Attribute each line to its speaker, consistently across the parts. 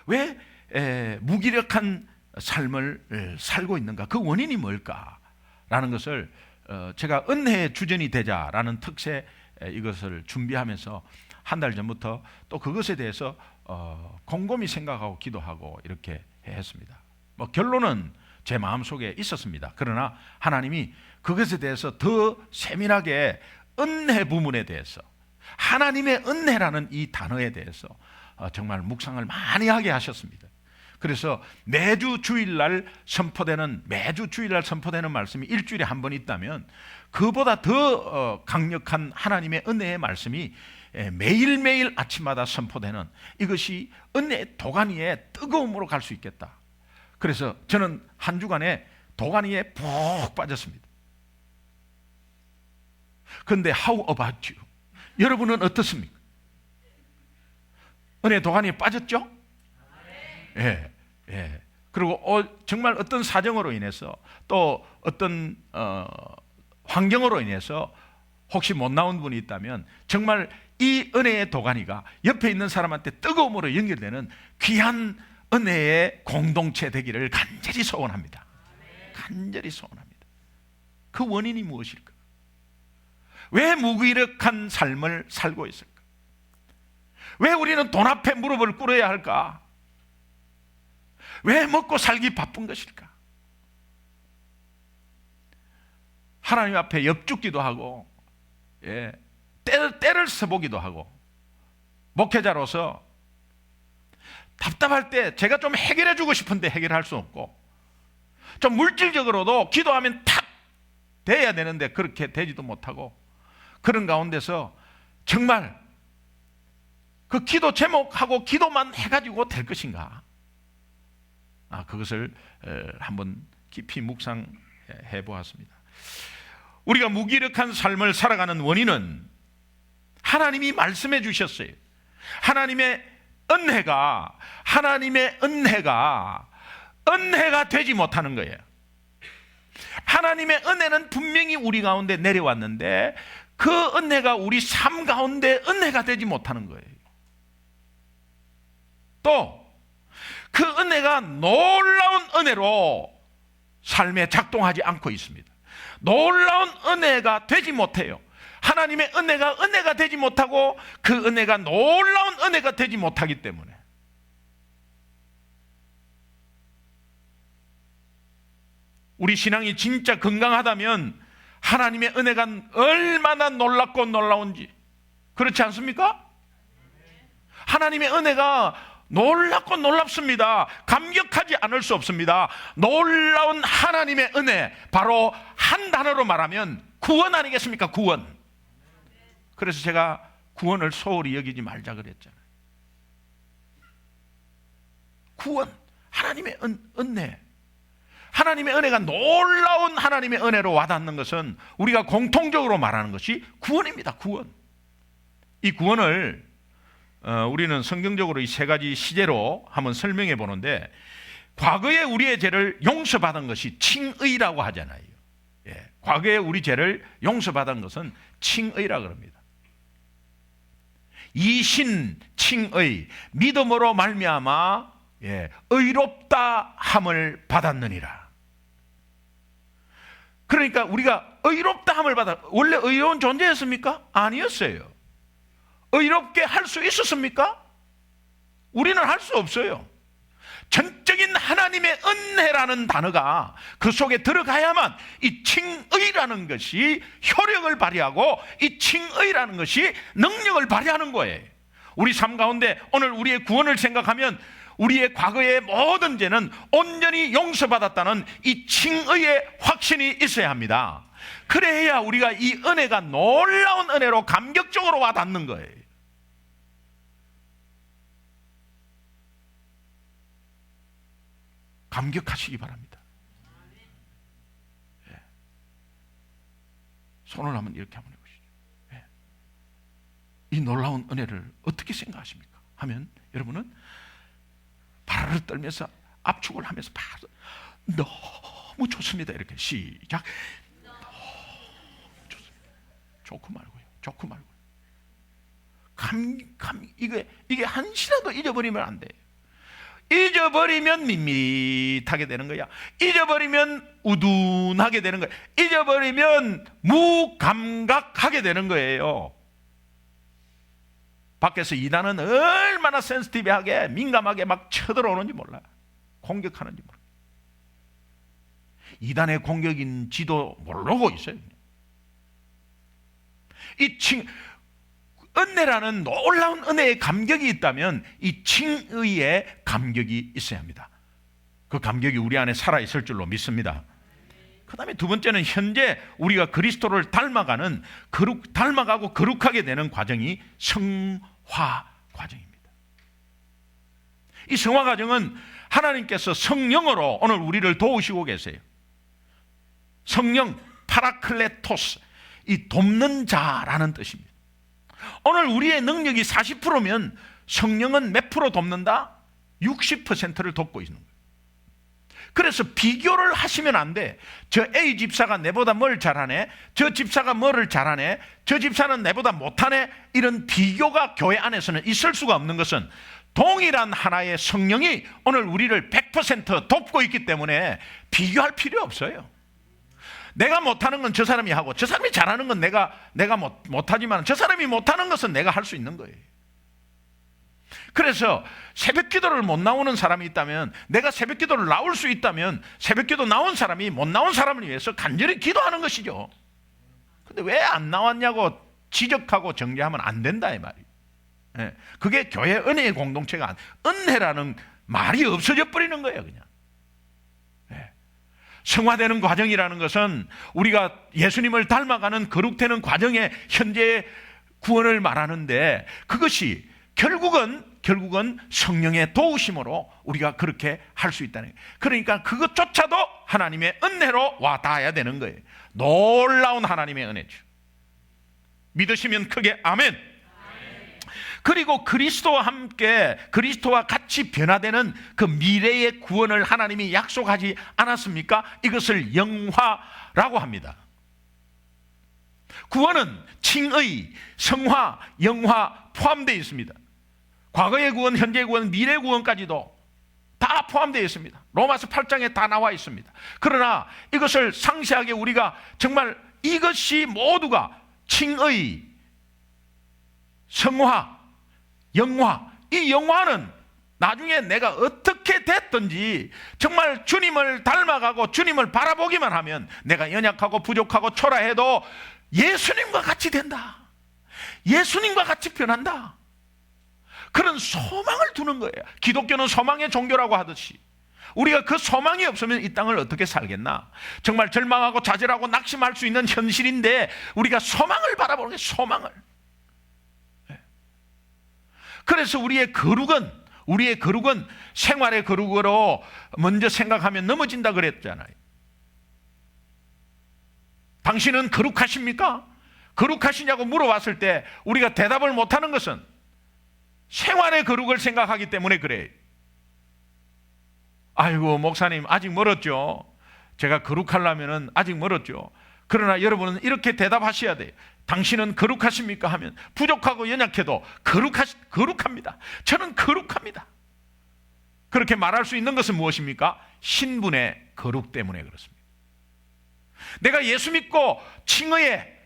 Speaker 1: 왜 무기력한 삶을 살고 있는가? 그 원인이 뭘까라는 것을 제가 은혜의 주전이 되자라는 특세 이것을 준비하면서 한 달 전부터 또 그것에 대해서 곰곰이 생각하고 기도하고 이렇게 했습니다. 뭐 결론은 제 마음속에 있었습니다. 그러나 하나님이 그것에 대해서 더 세밀하게 은혜 부분에 대해서, 하나님의 은혜라는 이 단어에 대해서 정말 묵상을 많이 하게 하셨습니다. 그래서 매주 주일날 선포되는 말씀이 일주일에 한 번 있다면 그보다 더 강력한 하나님의 은혜의 말씀이 매일매일 아침마다 선포되는, 이것이 은혜의 도가니의 뜨거움으로 갈 수 있겠다. 그래서 저는 한 주간에 도가니에 푹 빠졌습니다. 그런데 how about you? 여러분은 어떻습니까? 은혜 도가니에 빠졌죠? 예, 예. 그리고 정말 어떤 사정으로 인해서 또 어떤 환경으로 인해서 혹시 못 나온 분이 있다면 정말 이 은혜의 도가니가 옆에 있는 사람한테 뜨거움으로 연결되는 귀한 은혜의 공동체 되기를 간절히 소원합니다. 간절히 소원합니다. 그 원인이 무엇일까? 왜 무기력한 삶을 살고 있을까? 왜 우리는 돈 앞에 무릎을 꿇어야 할까? 왜 먹고 살기 바쁜 것일까? 하나님 앞에 엽죽기도 하고, 때를 써보기도 하고, 목회자로서 답답할 때 제가 좀 해결해 주고 싶은데 해결할 수 없고, 좀 물질적으로도 기도하면 탁 돼야 되는데 그렇게 되지도 못하고, 그런 가운데서 정말 그 기도 제목하고 기도만 해가지고 될 것인가? 그것을 한번 깊이 묵상해 보았습니다. 우리가 무기력한 삶을 살아가는 원인은 하나님이 말씀해 주셨어요. 하나님의 은혜가 되지 못하는 거예요. 하나님의 은혜는 분명히 우리 가운데 내려왔는데 그 은혜가 우리 삶 가운데 은혜가 되지 못하는 거예요. 또 그 은혜가 놀라운 은혜로 삶에 작동하지 않고 있습니다. 놀라운 은혜가 되지 못해요. 하나님의 은혜가 되지 못하고 그 은혜가 놀라운 은혜가 되지 못하기 때문에 우리 신앙이 진짜 건강하다면 하나님의 은혜가 얼마나 놀랍고 놀라운지, 그렇지 않습니까? 하나님의 은혜가 놀랍고 놀랍습니다. 감격하지 않을 수 없습니다. 놀라운 하나님의 은혜, 바로 한 단어로 말하면 구원 아니겠습니까? 구원. 그래서 제가 구원을 소홀히 여기지 말자 그랬잖아요. 구원, 하나님의 은혜, 하나님의 은혜가 놀라운 하나님의 은혜로 와닿는 것은 우리가 공통적으로 말하는 것이 구원입니다. 구원. 이 구원을 우리는 성경적으로 이 세 가지 시제로 한번 설명해 보는데, 과거에 우리의 죄를 용서받은 것이 칭의라고 하잖아요. 과거에 우리 죄를 용서받은 것은 칭의라 그럽니다. 이신 칭의, 믿음으로 말미암아 의롭다 함을 받았느니라. 그러니까 우리가 의롭다 함을 원래 의로운 존재였습니까? 아니었어요. 의롭게 할 수 있었습니까? 우리는 할 수 없어요. 전적인 하나님의 은혜라는 단어가 그 속에 들어가야만 이 칭의라는 것이 효력을 발휘하고 이 칭의라는 것이 능력을 발휘하는 거예요. 우리 삶 가운데 오늘 우리의 구원을 생각하면 우리의 과거의 모든 죄는 온전히 용서받았다는 이 칭의의 확신이 있어야 합니다. 그래야 우리가 이 은혜가 놀라운 은혜로 감격적으로 와닿는 거예요. 감격하시기 바랍니다. 손을 한번 이렇게 한번 해보시죠. 이 놀라운 은혜를 어떻게 생각하십니까? 하면 여러분은 발을 떨면서 압축을 하면서 바로 너무 좋습니다. 이렇게 시작. 너무 좋습니다. 좋고 말고요. 좋고 말고. 이게 한시라도 잊어버리면 안 돼. 잊어버리면 밋밋하게 되는 거야. 잊어버리면 우둔하게 되는 거야. 잊어버리면 무감각하게 되는 거예요. 밖에서 이단은 얼마나 센시티브하게 민감하게 막 쳐들어오는지 몰라. 공격하는지 몰라. 이단의 공격인지도 모르고 있어요. 은혜라는 놀라운 은혜의 감격이 있다면 이 칭의의 감격이 있어야 합니다. 그 감격이 우리 안에 살아있을 줄로 믿습니다. 그 다음에 두 번째는 현재 우리가 그리스도를 닮아가고 거룩하게 되는 과정이 성화 과정입니다. 이 성화 과정은 하나님께서 성령으로 오늘 우리를 도우시고 계세요. 성령, 파라클레토스, 이 돕는 자라는 뜻입니다. 오늘 우리의 능력이 40%면 성령은 몇 프로 돕는다? 60%를 돕고 있는 거예요. 그래서 비교를 하시면 안 돼. 저 A 집사가 내보다 뭘 잘하네, 저 집사가 뭐를 잘하네, 저 집사는 내보다 못하네, 이런 비교가 교회 안에서는 있을 수가 없는 것은 동일한 하나의 성령이 오늘 우리를 100% 돕고 있기 때문에 비교할 필요 없어요. 내가 못하는 건 저 사람이 하고 저 사람이 잘하는 건 내가 못하지만 저 사람이 못하는 것은 내가 할 수 있는 거예요. 그래서 새벽 기도를 못 나오는 사람이 있다면, 내가 새벽 기도를 나올 수 있다면 새벽 기도 나온 사람이 못 나온 사람을 위해서 간절히 기도하는 것이죠. 근데 왜 안 나왔냐고 지적하고 정죄하면 안 된다 이 말이에요. 그게 교회 은혜의 공동체가 은혜라는 말이 없어져 버리는 거예요. 그냥 성화되는 과정이라는 것은 우리가 예수님을 닮아가는 거룩되는 과정의 현재의 구원을 말하는데, 그것이 결국은 성령의 도우심으로 우리가 그렇게 할 수 있다는 거예요. 그러니까 그것조차도 하나님의 은혜로 와 닿아야 되는 거예요. 놀라운 하나님의 은혜죠. 믿으시면 크게 아멘. 그리고 그리스도와 함께, 그리스도와 같이 변화되는 그 미래의 구원을 하나님이 약속하지 않았습니까? 이것을 영화라고 합니다. 구원은 칭의, 성화, 영화 포함되어 있습니다. 과거의 구원, 현재의 구원, 미래의 구원까지도 다 포함되어 있습니다. 로마서 8장에 다 나와 있습니다. 그러나 이것을 상세하게 우리가 정말 이것이 모두가 칭의, 성화, 영화, 이 영화는 나중에 내가 어떻게 됐든지 정말 주님을 닮아가고 주님을 바라보기만 하면 내가 연약하고 부족하고 초라해도 예수님과 같이 된다. 예수님과 같이 변한다. 그런 소망을 두는 거예요. 기독교는 소망의 종교라고 하듯이 우리가 그 소망이 없으면 이 땅을 어떻게 살겠나. 정말 절망하고 좌절하고 낙심할 수 있는 현실인데 우리가 소망을 바라보는 게 소망을. 그래서 우리의 거룩은 생활의 거룩으로 먼저 생각하면 넘어진다 그랬잖아요. 당신은 거룩하십니까? 거룩하시냐고 물어봤을 때 우리가 대답을 못하는 것은 생활의 거룩을 생각하기 때문에 그래요. 아이고 목사님 아직 멀었죠. 제가 거룩하려면 아직 멀었죠. 그러나 여러분은 이렇게 대답하셔야 돼요. 당신은 거룩하십니까? 하면 부족하고 연약해도 거룩합니다. 저는 거룩합니다. 그렇게 말할 수 있는 것은 무엇입니까? 신분의 거룩 때문에 그렇습니다. 내가 예수 믿고 칭의에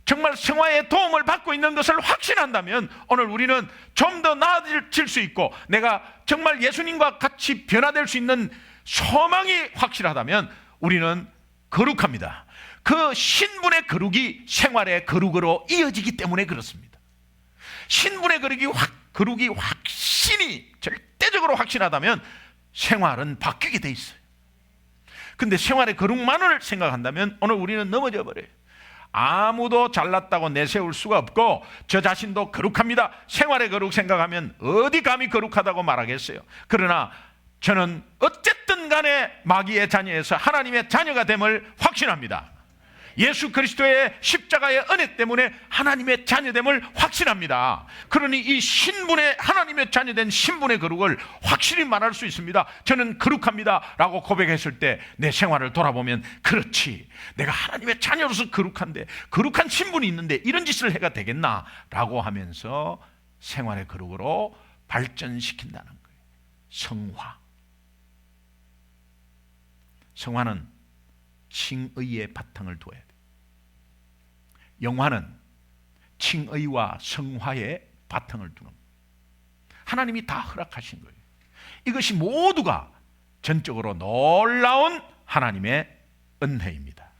Speaker 1: 정말 성화의 도움을 받고 있는 것을 확신한다면 오늘 우리는 좀 더 나아질 수 있고 내가 정말 예수님과 같이 변화될 수 있는 소망이 확실하다면 우리는 거룩합니다. 그 신분의 거룩이 생활의 거룩으로 이어지기 때문에 그렇습니다. 신분의 거룩이 확신이 절대적으로 확신하다면 생활은 바뀌게 돼 있어요. 근데 생활의 거룩만을 생각한다면 오늘 우리는 넘어져 버려요. 아무도 잘났다고 내세울 수가 없고 저 자신도 거룩합니다. 생활의 거룩 생각하면 어디 감히 거룩하다고 말하겠어요. 그러나 저는 어쨌든 간에 마귀의 자녀에서 하나님의 자녀가 됨을 확신합니다. 예수 그리스도의 십자가의 은혜 때문에 하나님의 자녀됨을 확신합니다. 그러니 이 신분의, 하나님의 자녀된 신분의 거룩을 확실히 말할 수 있습니다. 저는 거룩합니다 라고 고백했을 때 내 생활을 돌아보면, 그렇지, 내가 하나님의 자녀로서 거룩한데, 거룩한 신분이 있는데 이런 짓을 해가 되겠나 라고 하면서 생활의 거룩으로 발전시킨다는 거예요. 성화. 성화는 칭의의 바탕을 둬야 돼. 영화는 칭의와 성화의 바탕을 두는 거예요. 하나님이 다 허락하신 거예요. 이것이 모두가 전적으로 놀라운 하나님의 은혜입니다.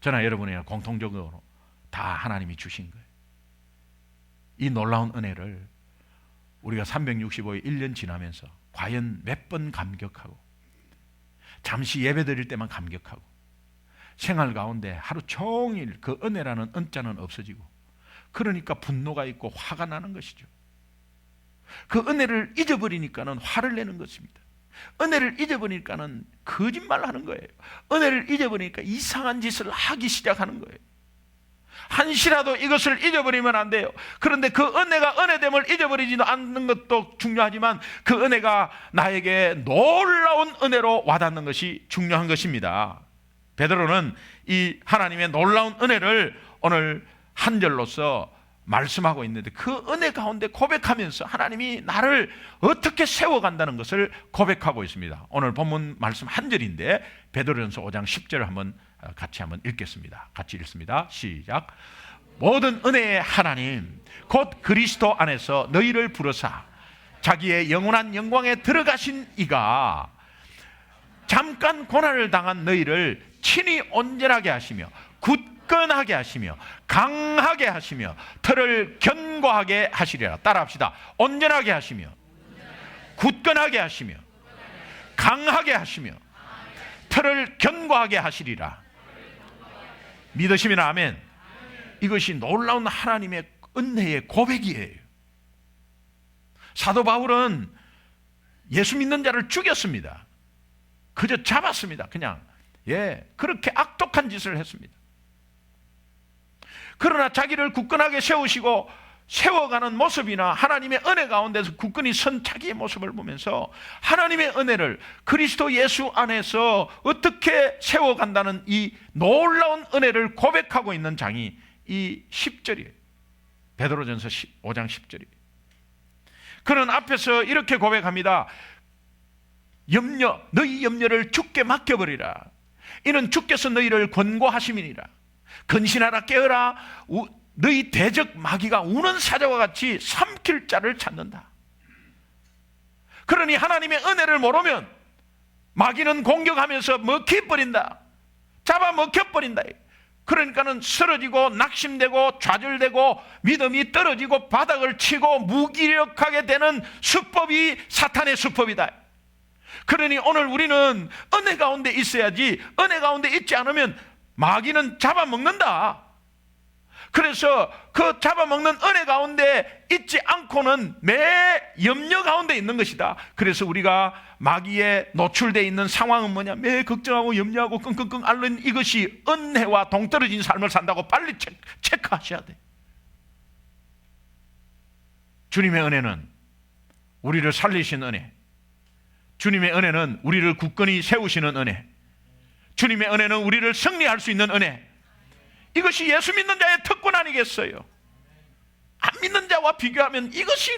Speaker 1: 저나 여러분이 공통적으로 다 하나님이 주신 거예요. 이 놀라운 은혜를 우리가 365일 1년 지나면서 과연 몇 번 감격하고, 잠시 예배 드릴 때만 감격하고, 생활 가운데 하루 종일 그 은혜라는 은자는 없어지고, 그러니까 분노가 있고 화가 나는 것이죠. 그 은혜를 잊어버리니까는 화를 내는 것입니다. 은혜를 잊어버리니까는 거짓말하는 거예요. 은혜를 잊어버리니까 이상한 짓을 하기 시작하는 거예요. 한시라도 이것을 잊어버리면 안 돼요. 그런데 그 은혜가 은혜됨을 잊어버리지도 않는 것도 중요하지만, 그 은혜가 나에게 놀라운 은혜로 와닿는 것이 중요한 것입니다. 베드로는 이 하나님의 놀라운 은혜를 오늘 한 절로서 말씀하고 있는데, 그 은혜 가운데 고백하면서 하나님이 나를 어떻게 세워간다는 것을 고백하고 있습니다. 오늘 본문 말씀 한 절인데 베드로전서 5장 10절을 같이 한번 읽겠습니다. 같이 읽습니다. 시작. 모든 은혜의 하나님 곧 그리스도 안에서 너희를 부르사 자기의 영원한 영광에 들어가신 이가 잠깐 고난을 당한 너희를 친히 온전하게 하시며 굳건하게 하시며 강하게 하시며 털을 견고하게 하시리라. 따라합시다. 온전하게 하시며 굳건하게 하시며 강하게 하시며 털을 견고하게 하시리라. 믿으시면 아멘. 이것이 놀라운 하나님의 은혜의 고백이에요. 사도 바울은 예수 믿는 자를 죽였습니다. 그저 잡았습니다. 그냥 그렇게 악독한 짓을 했습니다. 그러나 자기를 굳건하게 세우시고 세워가는 모습이나 하나님의 은혜 가운데서 굳건히 선 자기의 모습을 보면서 하나님의 은혜를 그리스도 예수 안에서 어떻게 세워간다는 이 놀라운 은혜를 고백하고 있는 장이 이 10절이에요. 베드로전서 5장 10절이에요. 그는 앞에서 이렇게 고백합니다. 너희 염려를 주께 맡겨버리라. 이는 주께서 너희를 권고하심이니라. 근신하라, 깨어라. 너희 대적 마귀가 우는 사자와 같이 삼킬 자를 찾는다. 그러니 하나님의 은혜를 모르면 마귀는 공격하면서 먹혀버린다. 잡아먹혀버린다. 그러니까는 쓰러지고 낙심되고 좌절되고 믿음이 떨어지고 바닥을 치고 무기력하게 되는 수법이 사탄의 수법이다. 그러니 오늘 우리는 은혜 가운데 있어야지, 은혜 가운데 있지 않으면 마귀는 잡아먹는다. 그래서 그 잡아먹는 은혜 가운데 있지 않고는 매 염려 가운데 있는 것이다. 그래서 우리가 마귀에 노출되어 있는 상황은 뭐냐? 매 걱정하고 염려하고 끙끙끙 앓는 이것이 은혜와 동떨어진 삶을 산다고 빨리 체크하셔야 돼. 주님의 은혜는 우리를 살리신 은혜, 주님의 은혜는 우리를 굳건히 세우시는 은혜, 주님의 은혜는 우리를 승리할 수 있는 은혜, 이것이 예수 믿는 자의 특권 아니겠어요? 안 믿는 자와 비교하면 이것이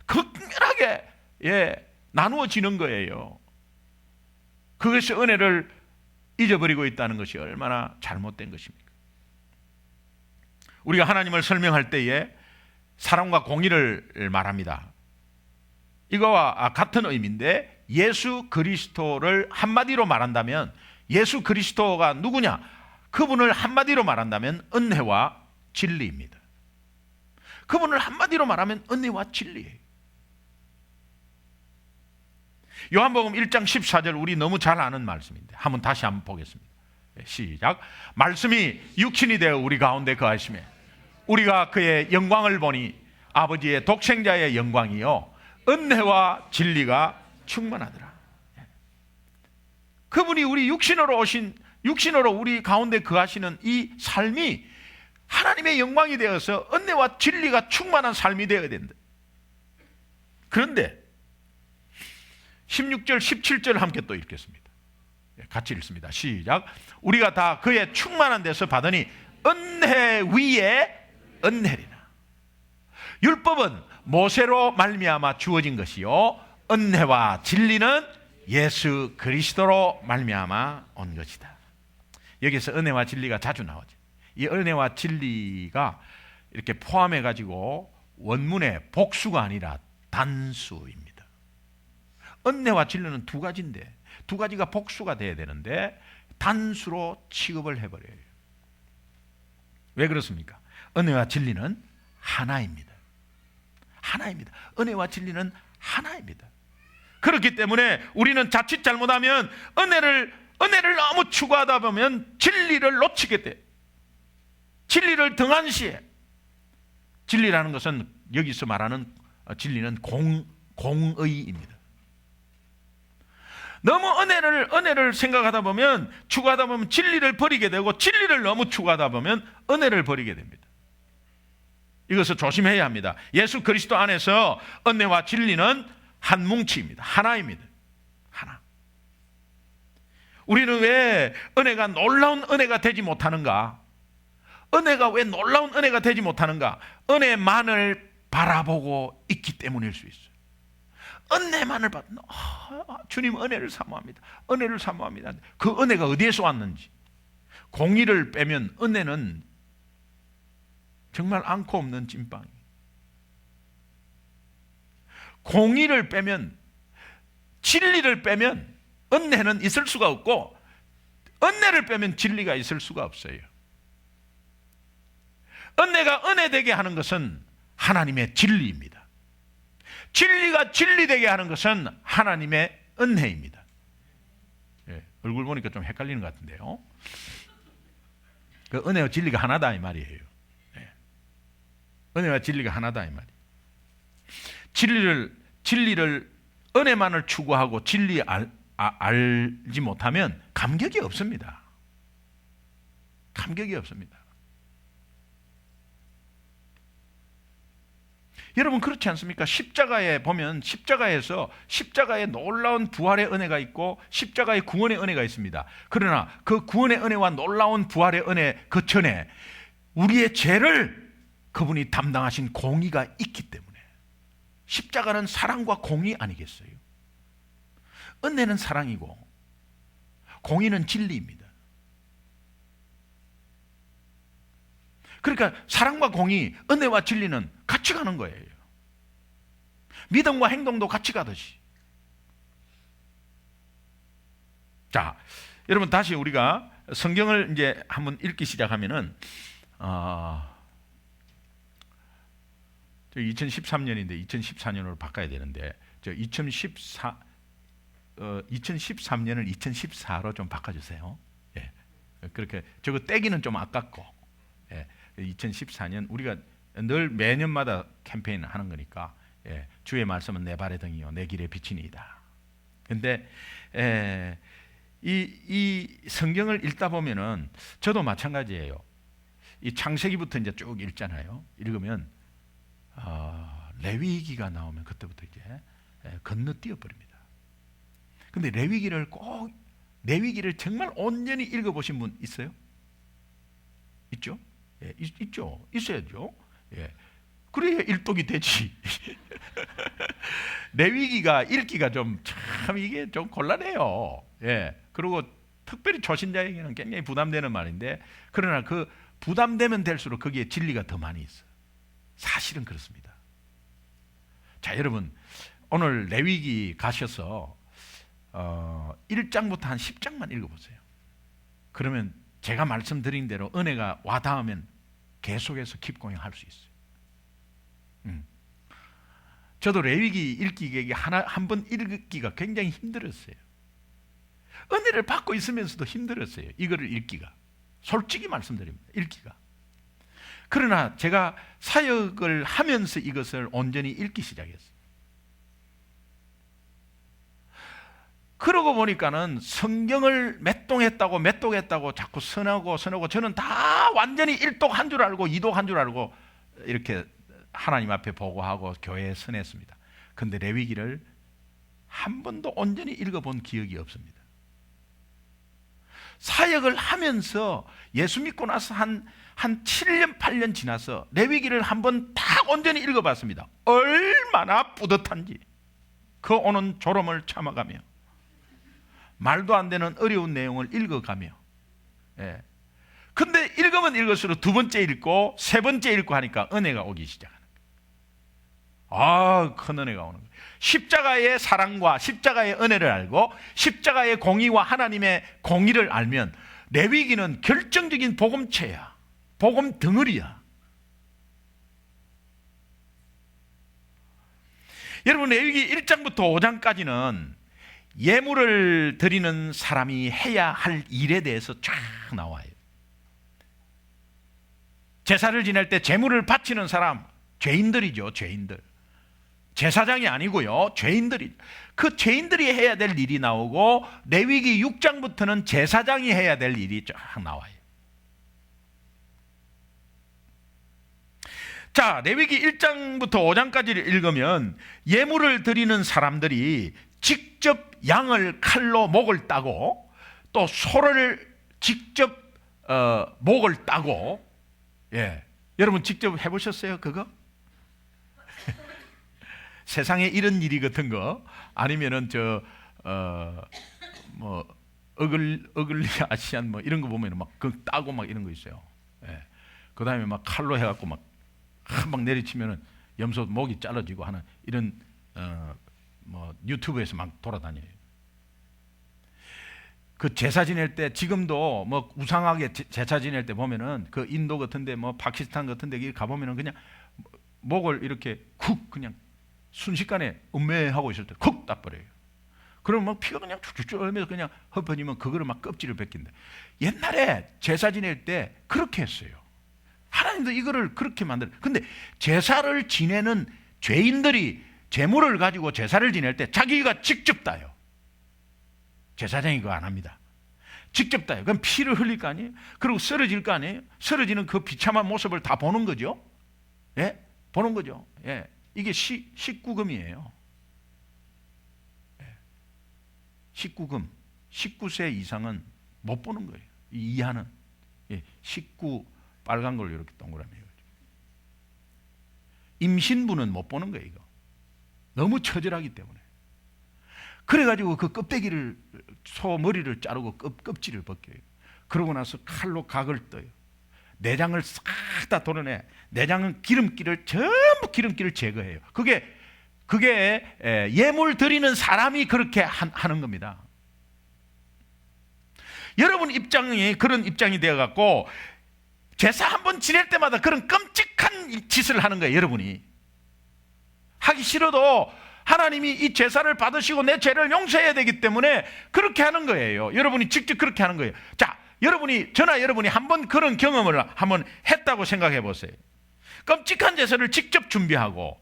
Speaker 1: 극렬하게 나누어지는 거예요. 그것이 은혜를 잊어버리고 있다는 것이 얼마나 잘못된 것입니까? 우리가 하나님을 설명할 때에 사랑과 공의를 말합니다. 이거와 같은 의미인데, 예수 그리스도를 한마디로 말한다면 예수 그리스도가 누구냐? 그분을 한마디로 말한다면 은혜와 진리입니다. 그분을 한마디로 말하면 은혜와 진리예요. 요한복음 1장 14절 우리 너무 잘 아는 말씀인데 한번 다시 한번 보겠습니다. 시작. 말씀이 육신이 되어 우리 가운데 거하시매 우리가 그의 영광을 보니 아버지의 독생자의 영광이요 은혜와 진리가 충만하더라. 그분이 우리 육신으로 우리 가운데 거하시는 이 삶이 하나님의 영광이 되어서 은혜와 진리가 충만한 삶이 되어야 된다. 그런데 16절 17절 함께 또 읽겠습니다. 같이 읽습니다. 시작. 우리가 다 그의 충만한 데서 받으니 은혜 위에 은혜리나. 율법은 모세로 말미암아 주어진 것이요 은혜와 진리는 예수 그리스도로 말미암아 온 것이다. 여기서 은혜와 진리가 자주 나오죠. 이 은혜와 진리가 이렇게 포함해 가지고 원문의 복수가 아니라 단수입니다. 은혜와 진리는 두 가지인데 두 가지가 복수가 돼야 되는데 단수로 취급을 해버려요. 왜 그렇습니까? 은혜와 진리는 하나입니다. 하나입니다. 은혜와 진리는 하나입니다. 그렇기 때문에 우리는 자칫 잘못하면 은혜를 너무 추구하다 보면 진리를 놓치게 돼. 진리를 등한시해. 진리라는 것은 여기서 말하는 진리는 공의입니다. 너무 은혜를 생각하다 보면 추구하다 보면 진리를 버리게 되고 진리를 너무 추구하다 보면 은혜를 버리게 됩니다. 이것을 조심해야 합니다. 예수 그리스도 안에서 은혜와 진리는 한 뭉치입니다. 하나입니다. 하나. 우리는 왜 은혜가 놀라운 은혜가 되지 못하는가? 은혜가 왜 놀라운 은혜가 되지 못하는가? 은혜만을 바라보고 있기 때문일 수 있어요. 은혜만을 받는 주님 은혜를 사모합니다. 은혜를 사모합니다. 그 은혜가 어디에서 왔는지. 공의를 빼면 은혜는 정말 않고 없는 찐빵이에요. 공의를 빼면 진리를 빼면 은혜는 있을 수가 없고 은혜를 빼면 진리가 있을 수가 없어요. 은혜가 은혜되게 하는 것은 하나님의 진리입니다. 진리가 진리되게 하는 것은 하나님의 은혜입니다. 예, 얼굴 보니까 좀 헷갈리는 것 같은데요. 그 은혜와 진리가 하나다 이 말이에요. 예. 은혜와 진리가 하나다 이 말이에요. 진리를 은혜만을 추구하고 진리 알지 못하면 감격이 없습니다. 감격이 없습니다. 여러분 그렇지 않습니까? 십자가에 보면 십자가에서 십자가에 놀라운 부활의 은혜가 있고 십자가의 구원의 은혜가 있습니다. 그러나 그 구원의 은혜와 놀라운 부활의 은혜 그 전에 우리의 죄를 그분이 담당하신 공의가 있기 때문에 십자가는 사랑과 공의 아니겠어요? 은혜는 사랑이고 공의는 진리입니다. 그러니까 사랑과 공의, 은혜와 진리는 같이 가는 거예요. 믿음과 행동도 같이 가듯이. 자, 여러분 다시 우리가 성경을 이제 한번 읽기 시작하면은 2013년인데 2014년으로 바꿔야 되는데 2013년을 2014로 좀 바꿔주세요. 예, 그렇게 저거 떼기는 좀 아깝고. 예, 2014년 우리가 늘 매년마다 캠페인 하는 거니까 예, 주의 말씀은 내 발의 등이요 내 길의 빛이니이다. 근데 이 성경을 읽다 보면은 저도 마찬가지예요. 이 창세기부터 이제 쭉 읽잖아요. 읽으면 레위기가 나오면 그때부터 이제 건너뛰어 버립니다. 근데 레위기를 정말 온전히 읽어보신 분 있어요? 있죠? 예, 있죠. 있어야죠. 예. 그래야 일독이 되지. 레위기가 읽기가 참 이게 좀 곤란해요. 예. 그리고 특별히 초신자에게는 굉장히 부담되는 말인데 그러나 그 부담되면 될수록 거기에 진리가 더 많이 있어. 사실은 그렇습니다. 자, 여러분 오늘 레위기 가셔서 1장부터 한 10장만 읽어보세요. 그러면 제가 말씀드린 대로 은혜가 와닿으면 계속해서 킵고잉 할 수 있어요. 저도 레위기 읽기 한 번 읽기가 굉장히 힘들었어요. 은혜를 받고 있으면서도 힘들었어요. 이거를 읽기가. 솔직히 말씀드립니다. 읽기가. 그러나 제가 사역을 하면서 이것을 온전히 읽기 시작했어요. 그러고 보니까는 성경을 몇 독했다고 자꾸 선하고 저는 다 완전히 1독 한 줄 알고 2독 한 줄 알고 이렇게 하나님 앞에 보고하고 교회에 선했습니다. 근데 레위기를 한 번도 온전히 읽어본 기억이 없습니다. 사역을 하면서 예수 믿고 나서 한 7년 8년 지나서 레위기를 한 번 다 온전히 읽어봤습니다. 얼마나 뿌듯한지 그 오는 졸음을 참아가며 말도 안 되는 어려운 내용을 읽어가며, 예. 근데 읽으면 읽을수록 두 번째 읽고 세 번째 읽고 하니까 은혜가 오기 시작하는 거예요. 큰 은혜가 오는 거예요. 십자가의 사랑과 십자가의 은혜를 알고 십자가의 공의와 하나님의 공의를 알면 레위기는 결정적인 복음체야. 복음 덩어리야. 여러분, 레위기 1장부터 5장까지는 예물을 드리는 사람이 해야 할 일에 대해서 쫙 나와요. 제사를 지낼 때 제물을 바치는 사람, 죄인들이죠. 죄인들. 제사장이 아니고요, 죄인들이. 그 죄인들이 해야 될 일이 나오고 레위기 6장부터는 제사장이 해야 될 일이 쫙 나와요. 자, 레위기 1장부터 5장까지를 읽으면 예물을 드리는 사람들이 직접 양을 칼로 목을 따고 또 소를 직접 목을 따고, 예. 여러분 직접 해보셨어요 그거? 세상에 이런 일이 같은 거 아니면은 어글리 아시안 뭐 이런 거 보면 막 그 따고 막 이런 거 있어요. 예. 그 다음에 막 칼로 해갖고 막 내리치면은 염소 목이 잘라지고 하는 이런 뭐 유튜브에서 막 돌아다녀요. 그 제사 지낼 때 지금도 뭐 우상하게 제사 지낼 때 보면은 그 인도 같은데 뭐 파키스탄 같은데 가 보면은 그냥 목을 이렇게 쿡 그냥 순식간에 음매하고 있을 때 쿡 따버려요. 그러면 막 피가 그냥 쭉쭉쭉 흘면서 그냥 흩어지면 그거를 막 껍질을 벗긴다. 옛날에 제사 지낼 때 그렇게 했어요. 하나님도 이거를 그렇게 만들어. 근데 제사를 지내는 죄인들이 제물을 가지고 제사를 지낼 때 자기가 직접 따요. 제사장이 그거 안 합니다. 직접 따요. 그럼 피를 흘릴 거 아니에요? 그리고 쓰러질 거 아니에요? 쓰러지는 그 비참한 모습을 다 보는 거죠. 예? 보는 거죠. 예. 이게 19금이에요. 예. 19금. 19세 이상은 못 보는 거예요. 이하는. 예. 19 빨간 걸로 이렇게 동그라미. 임신부는 못 보는 거예요, 이거. 너무 처절하기 때문에. 그래가지고 그 껍데기를, 소 머리를 자르고 껍질을 벗겨요. 그러고 나서 칼로 각을 떠요. 내장을 싹 다 도려내. 내장은 전부 기름기를 제거해요. 그게 예물 드리는 사람이 그렇게 하는 겁니다. 여러분 입장이 그런 입장이 되어갖고 제사 한번 지낼 때마다 그런 끔찍한 짓을 하는 거예요. 여러분이 하기 싫어도 하나님이 이 제사를 받으시고 내 죄를 용서해야 되기 때문에 그렇게 하는 거예요. 여러분이 직접 그렇게 하는 거예요. 자, 여러분이 한번 그런 경험을 한번 했다고 생각해 보세요. 끔찍한 제사를 직접 준비하고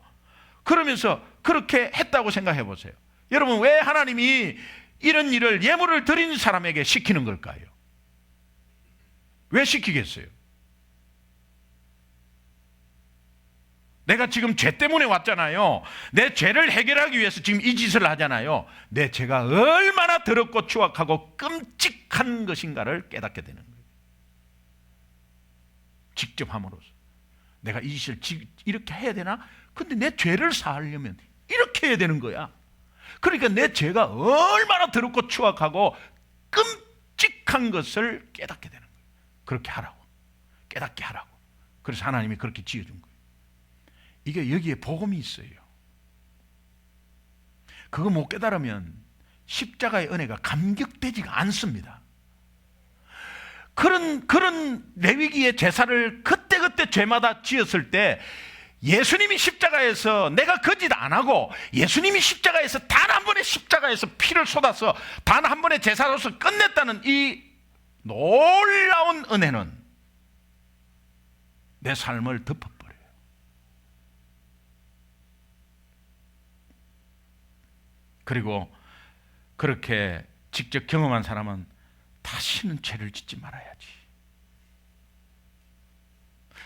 Speaker 1: 그러면서 그렇게 했다고 생각해 보세요. 여러분, 왜 하나님이 이런 일을 예물을 드린 사람에게 시키는 걸까요? 왜 시키겠어요? 내가 지금 죄 때문에 왔잖아요. 내 죄를 해결하기 위해서 지금 이 짓을 하잖아요. 내 죄가 얼마나 더럽고 추악하고 끔찍한 것인가를 깨닫게 되는 거예요. 직접 함으로써. 내가 이 짓을 이렇게 해야 되나? 근데 내 죄를 사하려면 이렇게 해야 되는 거야. 그러니까 내 죄가 얼마나 더럽고 추악하고 끔찍한 것을 깨닫게 되는 거예요. 그렇게 하라고. 깨닫게 하라고. 그래서 하나님이 그렇게 지어준 거예요. 이게 여기에 복음이 있어요. 그거 못 깨달으면 십자가의 은혜가 감격되지가 않습니다. 그런 레위기의 제사를 그때그때 죄마다 지었을 때 예수님이 십자가에서 내가 거짓 안 하고 예수님이 십자가에서 단 한 번의 십자가에서 피를 쏟아서 단 한 번의 제사로서 끝냈다는 이 놀라운 은혜는 내 삶을 덮어버려요. 그리고 그렇게 직접 경험한 사람은 다시는 죄를 짓지 말아야지.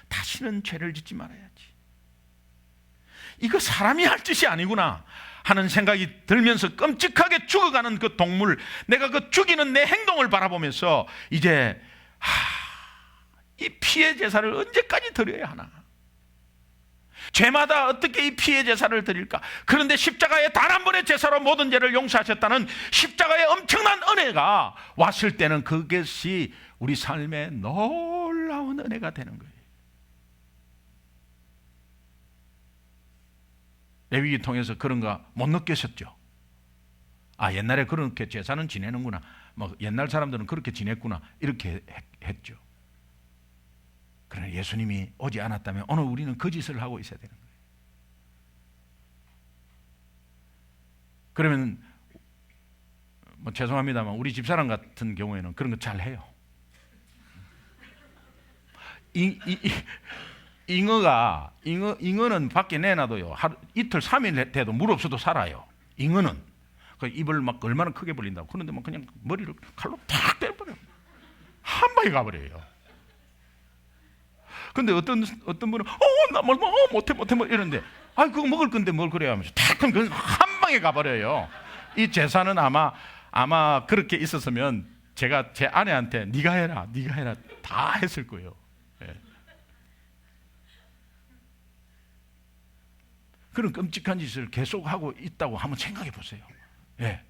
Speaker 1: 다시는 죄를 짓지 말아야지. 이거 사람이 할 짓이 아니구나 하는 생각이 들면서 끔찍하게 죽어가는 그 동물, 내가 그 죽이는 내 행동을 바라보면서 이제 이 피해 제사를 언제까지 드려야 하나? 죄마다 어떻게 이 피해 제사를 드릴까? 그런데 십자가의 단 한 번의 제사로 모든 죄를 용서하셨다는 십자가의 엄청난 은혜가 왔을 때는 그것이 우리 삶의 놀라운 은혜가 되는 거예요. 레위기 통해서 그런 거 못 느끼셨죠? 옛날에 그렇게 제사는 지내는구나, 뭐 옛날 사람들은 그렇게 지냈구나, 이렇게 했죠. 그러나 예수님이 오지 않았다면 오늘 우리는 그 짓을 하고 있어야 되는 거예요. 그러면 뭐 죄송합니다만 우리 집사람 같은 경우에는 그런 거 잘 해요. 잉어는 밖에 내놔도요, 이틀 3일 돼도 물 없어도 살아요. 잉어는 그 입을 막 얼마나 크게 벌린다고. 그런데 막 그냥 머리를 칼로 탁 때려버려요. 한 방에 가버려요. 근데 어떤 분은 나 뭘 못해 이러는데, 그거 먹을 건데 뭘 그래야 하면서 탁 하면 한 방에 가버려요. 이 제사는 아마 그렇게 있었으면 제가 제 아내한테 네가 해라 다 했을 거예요. 예. 그런 끔찍한 짓을 계속하고 있다고 한번 생각해 보세요. 예.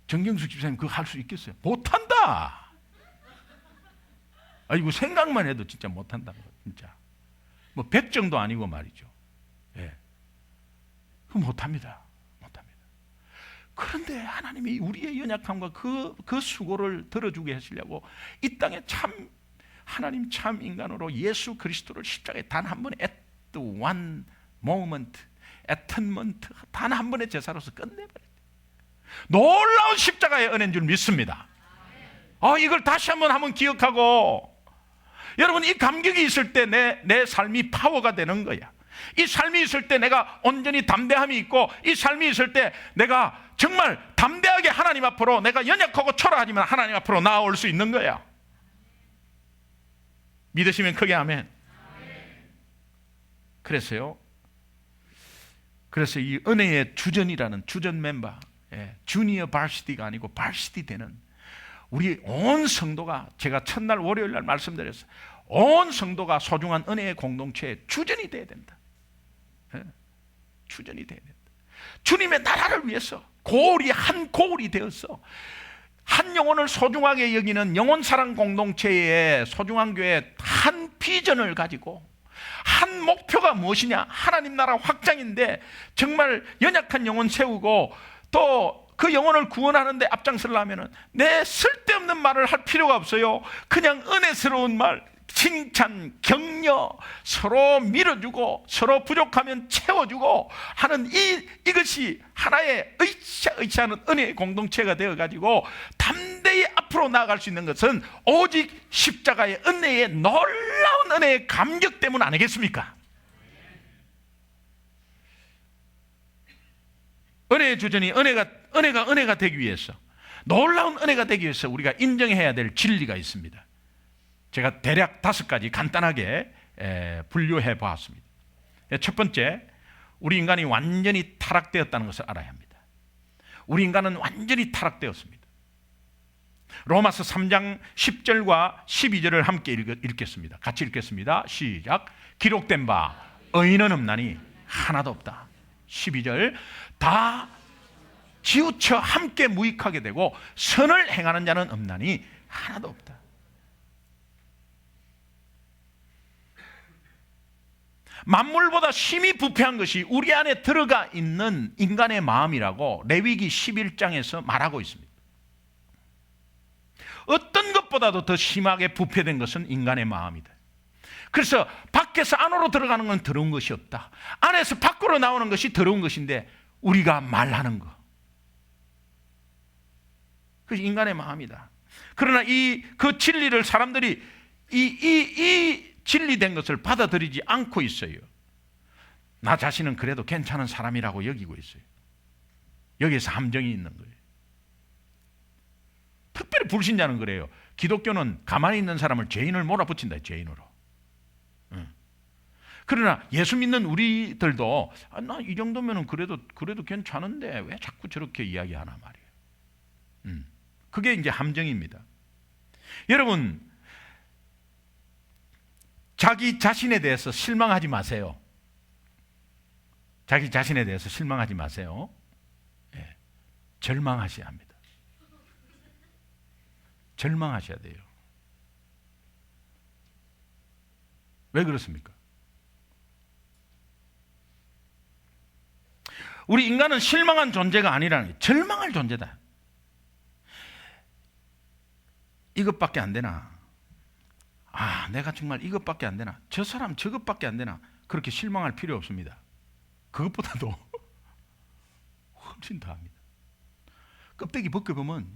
Speaker 1: 정경숙 집사님 그거 할 수 있겠어요? 못한다. 이거 생각만 해도 진짜 못한다. 진짜 뭐 100정도 아니고 말이죠. 예. 그거 못합니다. 그런데 하나님이 우리의 연약함과 그 수고를 들어주게 하시려고 이 땅에 하나님 참 인간으로 예수 그리스도를 십자가에 단 한 번에 at one moment, atonement, 단 한 번의 제사로서 끝내버렸어요. 놀라운 십자가의 은혜인 줄 믿습니다. 이걸 다시 한번 기억하고, 여러분, 이 감격이 있을 때 내 삶이 파워가 되는 거야. 이 삶이 있을 때 내가 온전히 담대함이 있고, 이 삶이 있을 때 내가 정말 담대하게 하나님 앞으로, 내가 연약하고 초라하지만 하나님 앞으로 나아올 수 있는 거야. 믿으시면 크게 아멘. 그래서 이 은혜의 주전이라는 주전 멤버, 주니어 발시티가 아니고 발시티 되는 우리 온 성도가, 제가 첫날 월요일 날 말씀드렸어요. 온 성도가 소중한 은혜의 공동체의 주전이 돼야 된다. 주전이 돼야 된다. 주님의 나라를 위해서 한 고울이 되어서 한 영혼을 소중하게 여기는 영혼사랑 공동체의 소중한 교회의 한 비전을 가지고, 한 목표가 무엇이냐? 하나님 나라 확장인데 정말 연약한 영혼 세우고, 또 그 영혼을 구원하는데 앞장서려면 내 쓸데없는 말을 할 필요가 없어요. 그냥 은혜스러운 말, 칭찬, 격려, 서로 밀어주고 서로 부족하면 채워주고 하는 이것이 하나의 의치하는 은혜의 공동체가 되어가지고 담대히 앞으로 나아갈 수 있는 것은 오직 십자가의 은혜의 놀라운 은혜의 감격 때문 아니겠습니까? 은혜의 주전이 은혜가 되기 위해서, 놀라운 은혜가 되기 위해서 우리가 인정해야 될 진리가 있습니다. 제가 대략 5가지 간단하게 분류해 보았습니다. 첫 번째, 우리 인간이 완전히 타락되었다는 것을 알아야 합니다. 우리 인간은 완전히 타락되었습니다. 로마서 3장 10절과 12절을 함께 읽겠습니다. 같이 읽겠습니다. 시작. 기록된 바 의인은 없나니 하나도 없다. 12절. 다 치우쳐 함께 무익하게 되고 선을 행하는 자는 없나니 하나도 없다. 만물보다 심히 부패한 것이 우리 안에 들어가 있는 인간의 마음이라고 레위기 11장에서 말하고 있습니다. 어떤 것보다도 더 심하게 부패된 것은 인간의 마음이다. 그래서 밖에서 안으로 들어가는 건 더러운 것이 없다. 안에서 밖으로 나오는 것이 더러운 것인데 우리가 말하는 거, 그것이 인간의 마음이다. 그러나 그 진리를 사람들이 이 진리된 것을 받아들이지 않고 있어요. 나 자신은 그래도 괜찮은 사람이라고 여기고 있어요. 여기에서 함정이 있는 거예요. 특별히 불신자는 그래요. 기독교는 가만히 있는 사람을 죄인을 몰아붙인다. 죄인으로. 그러나 예수 믿는 우리들도 나 이 정도면 그래도 괜찮은데 왜 자꾸 저렇게 이야기하나 말이에요. 그게 이제 함정입니다. 여러분, 자기 자신에 대해서 실망하지 마세요. 자기 자신에 대해서 실망하지 마세요. 예, 절망하셔야 합니다. 절망하셔야 돼요. 왜 그렇습니까? 우리 인간은 실망한 존재가 아니라는 게 절망할 존재다. 이것밖에 안 되나? 내가 정말 이것밖에 안 되나? 저 사람 저것밖에 안 되나? 그렇게 실망할 필요 없습니다. 그것보다도 훨씬 더합니다. 껍데기 벗겨보면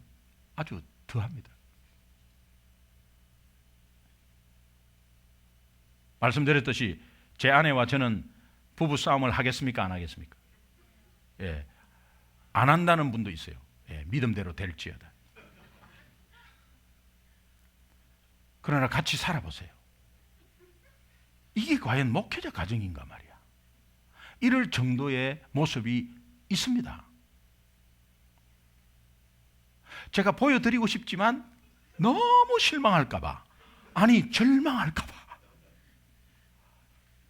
Speaker 1: 아주 더합니다. 말씀드렸듯이 제 아내와 저는 부부 싸움을 하겠습니까? 안 하겠습니까? 예, 안 한다는 분도 있어요. 예, 믿음대로 될지어다. 그러나 같이 살아보세요. 이게 과연 목회자 가정인가 말이야. 이럴 정도의 모습이 있습니다. 제가 보여드리고 싶지만 너무 실망할까봐, 아니 절망할까봐.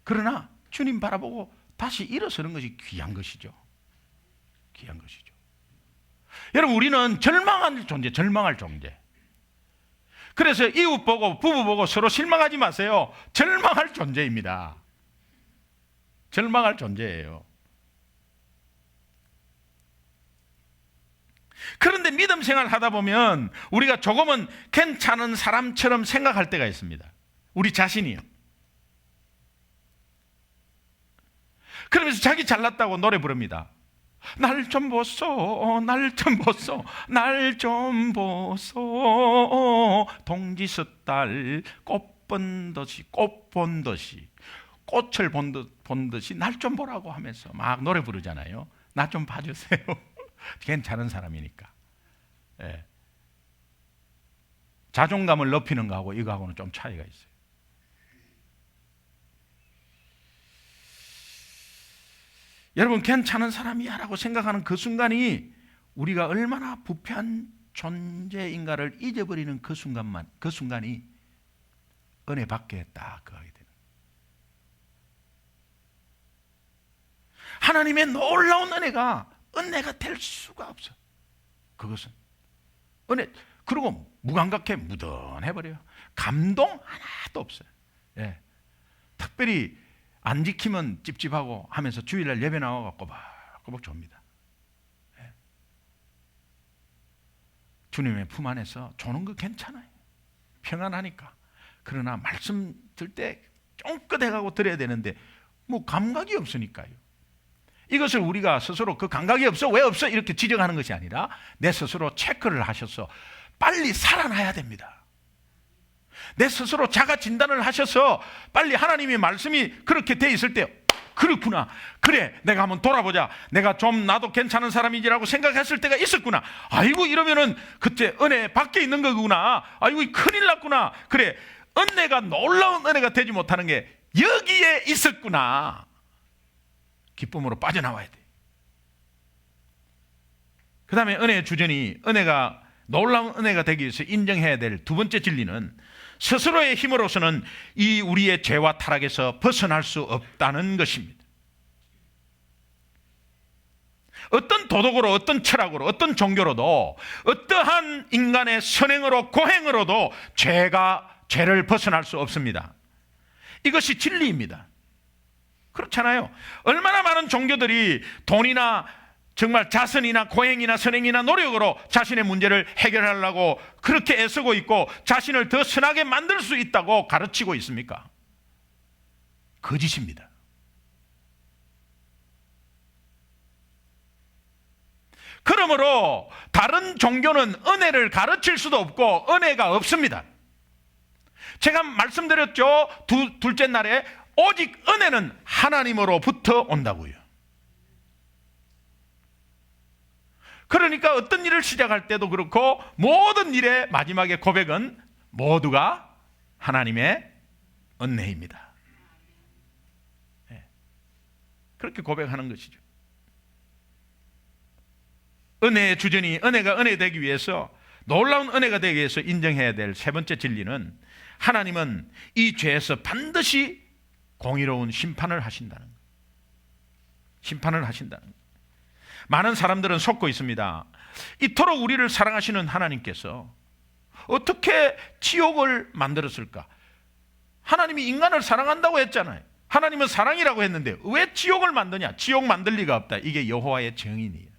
Speaker 1: 그러나 주님 바라보고 다시 일어서는 것이 귀한 것이죠. 귀한 것이죠. 여러분, 우리는 절망할 존재. 그래서 이웃 보고 부부 보고 서로 실망하지 마세요. 절망할 존재입니다. 절망할 존재예요. 그런데 믿음 생활 하다 보면 우리가 조금은 괜찮은 사람처럼 생각할 때가 있습니다. 우리 자신이요. 그러면서 자기 잘났다고 노래 부릅니다. 날 좀 보소, 날 좀 보소, 날 좀 보소. 동지섣달 꽃 본 듯이 꽃을 본 듯이 날 좀 보라고 하면서 막 노래 부르잖아요. 나 좀 봐주세요. 괜찮은 사람이니까. 예. 자존감을 높이는 거하고 이거하고는 좀 차이가 있어요. 여러분, 괜찮은 사람이야 라고 생각하는 그 순간이 우리가 얼마나 부패한 존재인가를 잊어버리는 그 순간이 은혜 받게 딱 가게 되는. 하나님의 놀라운 은혜가 될 수가 없어. 그것은 은혜. 그리고 무감각해, 무던해버려요. 감동 하나도 없어요. 예. 특별히 안 지키면 찝찝하고 하면서 주일날 예배 나와서 꼬박꼬박 줍니다. 예. 주님의 품 안에서 조는 거 괜찮아요. 평안하니까. 그러나 말씀 들 때 쫑긋해가고 들어야 되는데 뭐 감각이 없으니까요. 이것을 우리가 스스로 그 감각이 없어, 왜 없어? 이렇게 지적하는 것이 아니라 내 스스로 체크를 하셔서 빨리 살아나야 됩니다. 내 스스로 자가 진단을 하셔서 빨리 하나님의 말씀이 그렇게 돼 있을 때 그렇구나, 그래 내가 한번 돌아보자, 내가 좀 나도 괜찮은 사람이지라고 생각했을 때가 있었구나. 아이고 이러면은 그때 은혜 밖에 있는 거구나. 아이고 큰일 났구나. 그래 은혜가, 놀라운 은혜가 되지 못하는 게 여기에 있었구나. 기쁨으로 빠져나와야 돼. 그 다음에 은혜의 주전이, 은혜가 놀라운 은혜가 되기 위해서 인정해야 될 두 번째 진리는 스스로의 힘으로서는 이 우리의 죄와 타락에서 벗어날 수 없다는 것입니다. 어떤 도덕으로, 어떤 철학으로, 어떤 종교로도, 어떠한 인간의 선행으로, 고행으로도 죄를 벗어날 수 없습니다. 이것이 진리입니다. 그렇잖아요. 얼마나 많은 종교들이 돈이나 정말 자선이나 고행이나 선행이나 노력으로 자신의 문제를 해결하려고 그렇게 애쓰고 있고 자신을 더 선하게 만들 수 있다고 가르치고 있습니까? 거짓입니다. 그러므로 다른 종교는 은혜를 가르칠 수도 없고 은혜가 없습니다. 제가 말씀드렸죠. 둘째 날에 오직 은혜는 하나님으로부터 온다고요. 그러니까 어떤 일을 시작할 때도 그렇고 모든 일의 마지막에 고백은 모두가 하나님의 은혜입니다. 그렇게 고백하는 것이죠. 은혜의 주전이 은혜가 은혜 되기 위해서, 놀라운 은혜가 되기 위해서 인정해야 될 세 번째 진리는, 하나님은 이 죄에서 반드시 공의로운 심판을 하신다는 것. 심판을 하신다는 것. 많은 사람들은 속고 있습니다. 이토록 우리를 사랑하시는 하나님께서 어떻게 지옥을 만들었을까? 하나님이 인간을 사랑한다고 했잖아요. 하나님은 사랑이라고 했는데 왜 지옥을 만드냐? 지옥 만들 리가 없다. 이게 여호와의 정의이에요.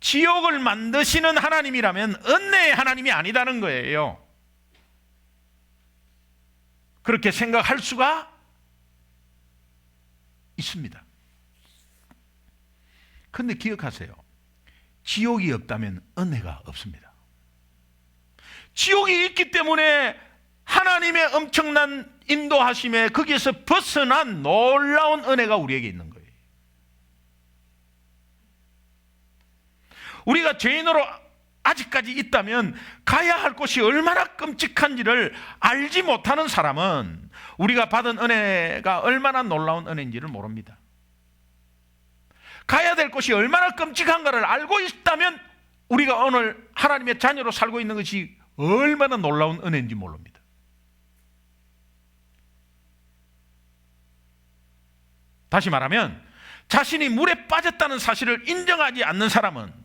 Speaker 1: 지옥을 만드시는 하나님이라면 은혜의 하나님이 아니다는 거예요. 그렇게 생각할 수가 있습니다. 그런데 기억하세요. 지옥이 없다면 은혜가 없습니다. 지옥이 있기 때문에 하나님의 엄청난 인도하심에 거기에서 벗어난 놀라운 은혜가 우리에게 있는 거예요. 우리가 죄인으로 아직까지 있다면 가야 할 곳이 얼마나 끔찍한지를 알지 못하는 사람은 우리가 받은 은혜가 얼마나 놀라운 은혜인지를 모릅니다. 가야 될 곳이 얼마나 끔찍한가를 알고 있다면 우리가 오늘 하나님의 자녀로 살고 있는 것이 얼마나 놀라운 은혜인지 모릅니다. 다시 말하면 자신이 물에 빠졌다는 사실을 인정하지 않는 사람은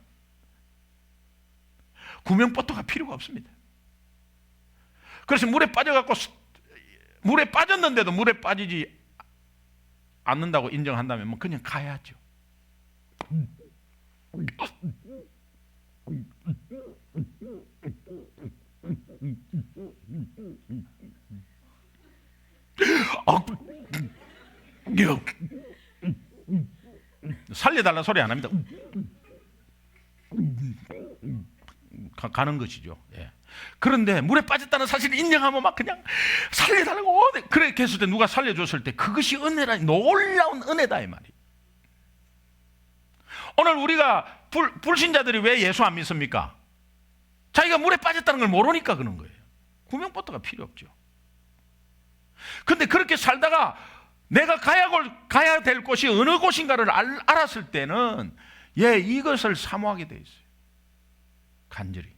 Speaker 1: 구명보트가 필요가 없습니다. 그래서 물에 빠졌는데도 물에 빠지지 않는다고 인정한다면 뭐 그냥 가야죠. 살려달라는 소리 안 합니다. 가는 것이죠. 예. 그런데 물에 빠졌다는 사실을 인정하면 막 그냥 살려달라고 그렇게 했을 때, 누가 살려줬을 때 그것이 은혜라, 놀라운 은혜다 이 말이에요. 오늘 우리가 불신자들이 왜 예수 안 믿습니까? 자기가 물에 빠졌다는 걸 모르니까 그런 거예요. 구명보트가 필요 없죠. 그런데 그렇게 살다가 내가 가야 될 곳이 어느 곳인가를 알았을 때는 이것을 사모하게 돼 있어요. 간절히.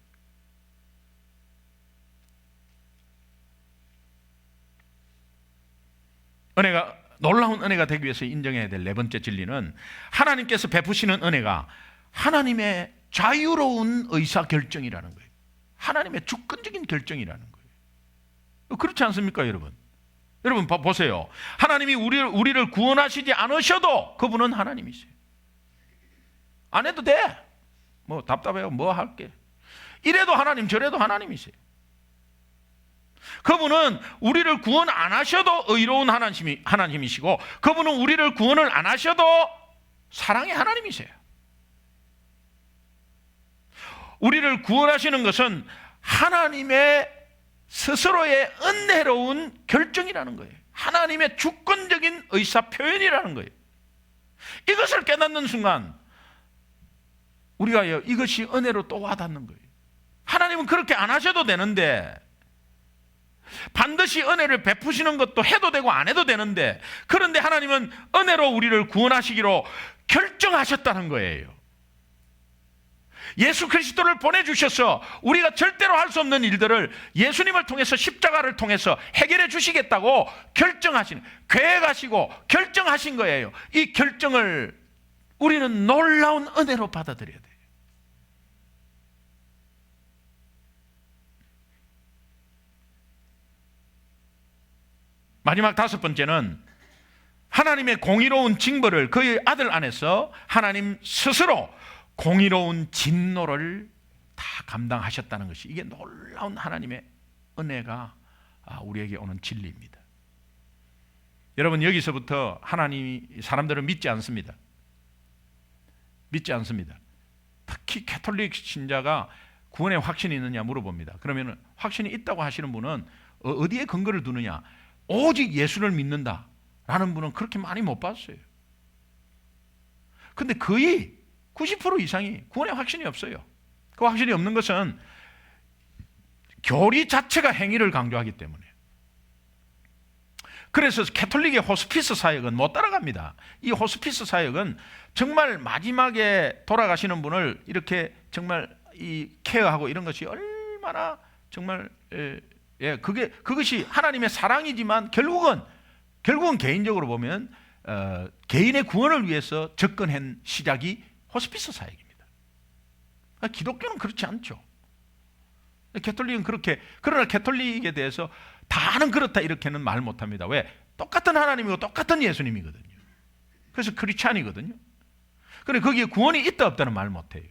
Speaker 1: 놀라운 은혜가 되기 위해서 인정해야 될 네 번째 진리는, 하나님께서 베푸시는 은혜가 하나님의 자유로운 의사결정이라는 거예요. 하나님의 주권적인 결정이라는 거예요. 그렇지 않습니까, 여러분? 여러분 보세요. 하나님이 우리를 구원하시지 않으셔도 그분은 하나님이세요. 안 해도 돼. 뭐 답답해요. 뭐 할게. 이래도 하나님, 저래도 하나님이세요. 그분은 우리를 구원 안 하셔도 의로운 하나님이시고, 그분은 우리를 구원을 안 하셔도 사랑의 하나님이세요. 우리를 구원하시는 것은 하나님의 스스로의 은혜로운 결정이라는 거예요. 하나님의 주권적인 의사 표현이라는 거예요. 이것을 깨닫는 순간 우리가 이것이 은혜로 또 와닿는 거예요. 하나님은 그렇게 안 하셔도 되는데, 반드시 은혜를 베푸시는 것도 해도 되고 안 해도 되는데, 그런데 하나님은 은혜로 우리를 구원하시기로 결정하셨다는 거예요. 예수 그리스도를 보내주셔서 우리가 절대로 할 수 없는 일들을 예수님을 통해서, 십자가를 통해서 해결해 주시겠다고 계획하시고 결정하신 거예요. 이 결정을 우리는 놀라운 은혜로 받아들여야 돼요. 마지막 다섯 번째는, 하나님의 공의로운 징벌을 그의 아들 안에서 하나님 스스로 공의로운 진노를 다 감당하셨다는 것이, 이게 놀라운 하나님의 은혜가 우리에게 오는 진리입니다. 여러분, 여기서부터 사람들은 믿지 않습니다. 믿지 않습니다. 특히 가톨릭 신자가 구원에 확신이 있느냐 물어봅니다. 그러면 확신이 있다고 하시는 분은 어디에 근거를 두느냐? 오직 예수를 믿는다 라는 분은 그렇게 많이 못 봤어요. 근데 거의 90% 이상이 구원의 확신이 없어요. 그 확신이 없는 것은 교리 자체가 행위를 강조하기 때문에. 그래서 캐톨릭의 호스피스 사역은 못 따라갑니다. 이 호스피스 사역은 정말 마지막에 돌아가시는 분을 이렇게 정말 이 케어하고 이런 것이 얼마나 정말 그것이 하나님의 사랑이지만 결국은 개인적으로 보면 개인의 구원을 위해서 접근한 시작이 호스피스 사역입니다. 기독교는 그렇지 않죠. 캐톨릭은 그렇게, 그러나 캐톨릭에 대해서 다는 그렇다 이렇게는 말 못합니다. 왜? 똑같은 하나님이고 똑같은 예수님이거든요. 그래서 크리스찬이거든요. 그런데 거기에 구원이 있다 없다는 말 못해요.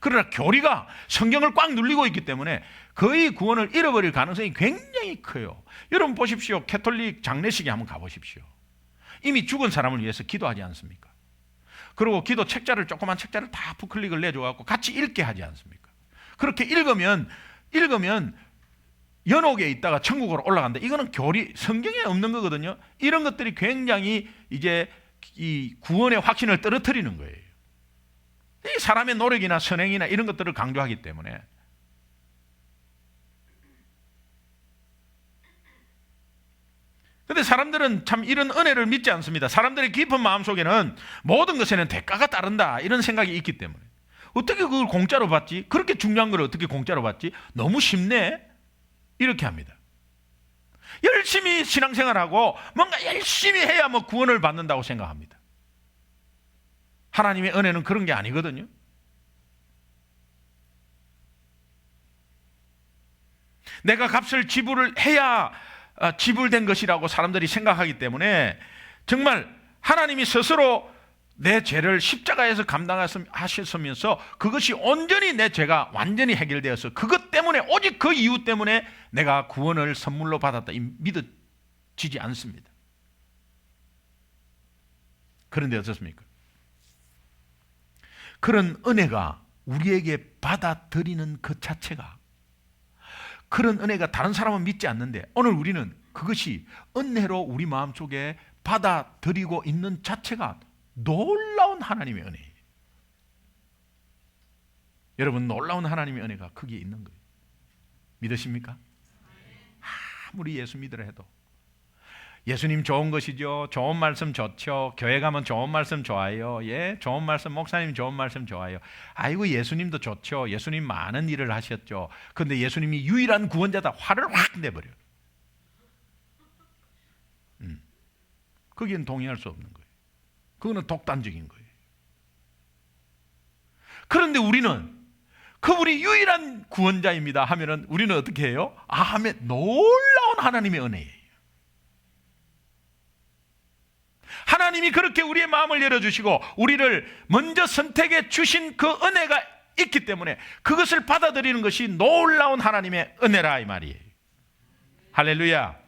Speaker 1: 그러나 교리가 성경을 꽉 눌리고 있기 때문에 거의 구원을 잃어버릴 가능성이 굉장히 커요. 여러분 보십시오. 캐톨릭 장례식에 한번 가보십시오. 이미 죽은 사람을 위해서 기도하지 않습니까? 그리고 기도 책자를, 조그만 책자를 다 부클릭을 내줘갖고 같이 읽게 하지 않습니까? 그렇게 읽으면 연옥에 있다가 천국으로 올라간다. 이거는 교리, 성경에 없는 거거든요. 이런 것들이 굉장히 이제 이 구원의 확신을 떨어뜨리는 거예요. 이 사람의 노력이나 선행이나 이런 것들을 강조하기 때문에. 근데 사람들은 참 이런 은혜를 믿지 않습니다. 사람들의 깊은 마음속에는 모든 것에는 대가가 따른다 이런 생각이 있기 때문에. 어떻게 그걸 공짜로 받지? 그렇게 중요한 걸 어떻게 공짜로 받지? 너무 쉽네? 이렇게 합니다. 열심히 신앙생활하고 뭔가 열심히 해야 뭐 구원을 받는다고 생각합니다. 하나님의 은혜는 그런 게 아니거든요. 내가 값을 지불을 해야 지불된 것이라고 사람들이 생각하기 때문에 정말 하나님이 스스로 내 죄를 십자가에서 감당하셨으면서 그것이 온전히 내 죄가 완전히 해결되어서 그것 때문에, 오직 그 이유 때문에 내가 구원을 선물로 받았다 믿어지지 않습니다. 그런데 어떻습니까? 그런 은혜가 우리에게 받아들이는 그 자체가, 그런 은혜가 다른 사람은 믿지 않는데 오늘 우리는 그것이 은혜로 우리 마음속에 받아들이고 있는 자체가 놀라운 하나님의 은혜예요. 여러분, 놀라운 하나님의 은혜가 거기에 있는 거예요. 믿으십니까? 아무리 예수 믿으라 해도 예수님 좋은 것이죠. 좋은 말씀 좋죠. 교회 가면 좋은 말씀 좋아요. 예, 좋은 말씀, 목사님 좋은 말씀 좋아요. 아이고, 예수님도 좋죠. 예수님 많은 일을 하셨죠. 그런데 예수님이 유일한 구원자다, 화를 확 내버려요. 거기엔 동의할 수 없는 거예요. 그거는 독단적인 거예요. 그런데 우리는 그분이 유일한 구원자입니다 하면은 우리는 어떻게 해요? 아멘, 놀라운 하나님의 은혜예요. 하나님이 그렇게 우리의 마음을 열어주시고 우리를 먼저 선택해 주신 그 은혜가 있기 때문에 그것을 받아들이는 것이 놀라운 하나님의 은혜라 이 말이에요. 할렐루야.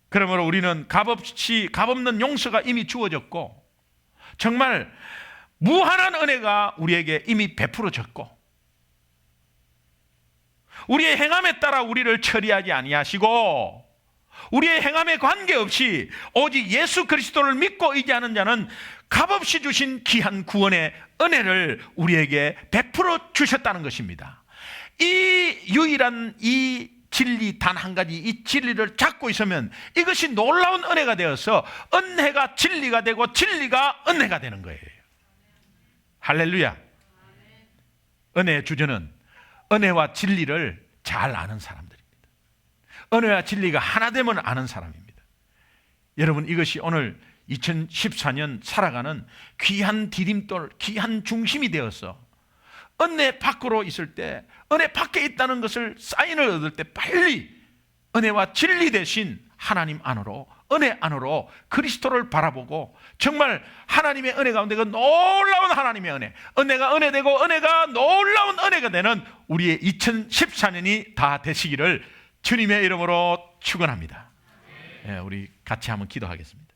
Speaker 1: 그러므로 우리는 값없는 용서가 이미 주어졌고 정말 무한한 은혜가 우리에게 이미 베풀어졌고 우리의 행함에 따라 우리를 처리하지 아니하시고 우리의 행함에 관계없이 오직 예수 그리스도를 믿고 의지하는 자는 값없이 주신 귀한 구원의 은혜를 우리에게 베풀어 주셨다는 것입니다. 이 유일한 이 진리 단 한 가지, 이 진리를 잡고 있으면 이것이 놀라운 은혜가 되어서 은혜가 진리가 되고 진리가 은혜가 되는 거예요. 할렐루야. 은혜의 주제는 은혜와 진리를 잘 아는 사람들입니다. 은혜와 진리가 하나 되면 아는 사람입니다. 여러분, 이것이 오늘 2014년 살아가는 귀한 디딤돌, 귀한 중심이 되어서 은혜 밖으로 있을 때, 은혜 밖에 있다는 것을 사인을 얻을 때 빨리 은혜와 진리 대신 하나님 안으로, 은혜 안으로 그리스도를 바라보고 정말 하나님의 은혜 가운데 그 놀라운 하나님의 은혜, 은혜가 은혜되고 은혜가 놀라운 은혜가 되는 우리의 2014년이 다 되시기를 주님의 이름으로 축원합니다. 우리 같이 한번 기도하겠습니다.